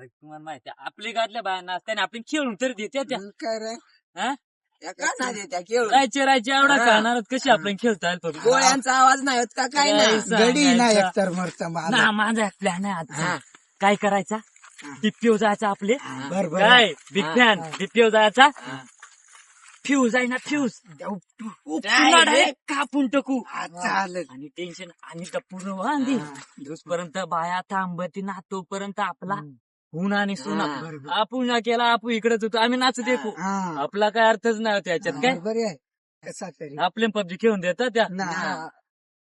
अरे तुम्हाला माहिती आहे, आपली गाडल्या बायांना असताना आपण खेळून तरी देते त्या. मग काय रे हा? त्या का नाही देत्या खेळून राहायचे एवढा हा. खेळणार कशी आपण खेळता येईल फक्त. गोळ्यांचा आवाज नाही होत का काय काय नाही सांगायचं? गडी नाही एकतर मरत माझा ना माझा प्लॅन आहे आजचा. हा. काय करायचा डिप्पीव जायचा आपले बरोबर काय बिग हा. फॅन डिप्पीव जायचा फ्यूज आहे ना फ्यूज पुन्हा डायरेक्ट कापून टाकू चालेल आणि टेन्शन आणि तर पूर्ण वांदी जोपर्यंत बाया थांबती ना तोपर्यंत आपला हुना आणि सुना बरोबर. आपण ना केला आपण इकडेच होतो आम्ही नाचू देखू हा आपला काय अर्थच नाही त्याच्यात काय बरोबर आहे कसा तरी आपले पबजी खेळून देतात त्या ना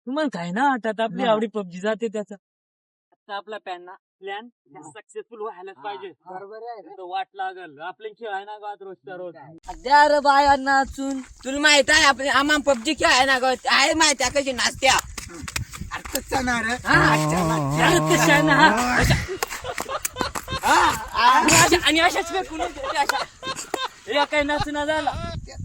तुम्हाला काय ना वाटत आपली हा. आवडी पबजी जाते त्याचा आता आपला प्लॅन सक्सेसफुल व्हायलाच पाहिजे बरोबर आहे तर वाट लागल आपले खेळ आहे ना गावात रोजच्या रोज द्या रे बाया नाचून. तुला माहित आहे आपण आम्हा पबजी खेळाय ना गं आहे माहिती आहे कशी नाचत्या अरे कसा ना रे अरे कशा आहे ना आणि अशाच फेकून देते अशा या काही नाचना झाला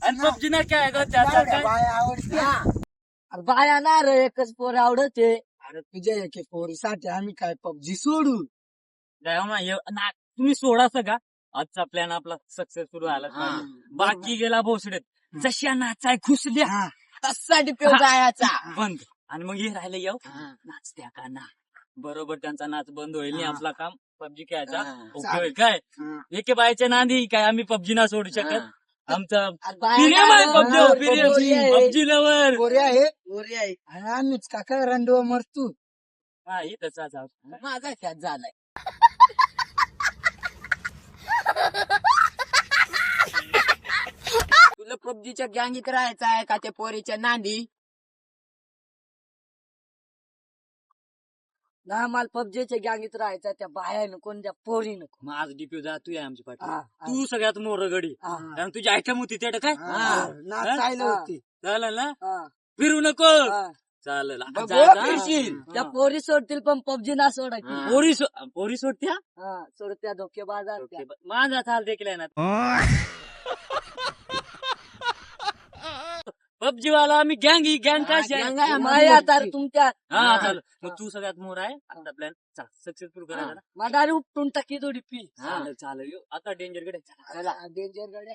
आणि पबजी ना काय ग त्याचा काय बाय आवडते अरे बाया ना रे एकच पोर आवडते. अरे तुझ्या एके पोरीसाठी आम्ही काय पबजी सोडू तुम्ही सोडा का आजचा प्लॅन आपला सक्सेसफुल व्हायला पाहिजे बाकी गेला भोसडेत जशा नाचाय खुसल्या हा. तसाठी पेव जायचा. बंद आणि मग हे राहिलं येऊ नाचत्या का ना बरोबर त्यांचा नाच बंद होईल आणि आपला काम पबजी खेळायचा ओके होईल काय हा. एके बायच्या नांदी काय आम्ही पबजी ना सोडू शकत आमचा अरे बाया प्रियम ना आहे रे, पबजी आहे. पबजी लवर पोरी आहे पोरी आहे. आणि आम्हीच काका रंडव मरतू हा ही तसाच माझा ख्यात झालाय. तुला पबजीच्या गँगीत राहायचं आहे का त्या पोरीच्या नांदी ना मला पबजीच्या गँगीत राहायचं त्या बाया नको त्या पोरी नको. माझ डीपी जा तू आहे आमची पाठी हा, तू सगळ्यात मोर गडी हा, कारण तुझी आयटम होती तेवढं काय नाचायला हा. होती चालेल ना हा, फिरू नको हा. चालेल बघ, जायचं, हा. फिरशील. त्या पोरी सोडतील पण पबजी ना सोडा की. हा. पोरी सोडत्या हा सोडत्या धोकेबाज ओके, माझा चाल देखील ना पबजी वाला आम्ही गँग गँग हा, कशी gang आहे, माया तर तुमच्या हा चालेल मग तू सगळ्यात मोर आहे आता प्लॅन सक्सेसफुल करायचा ना मदारी उपटून टाकी थोडी पी. चालेल चालेल यो, आता डेंजर कडे चला डेंजर गड्या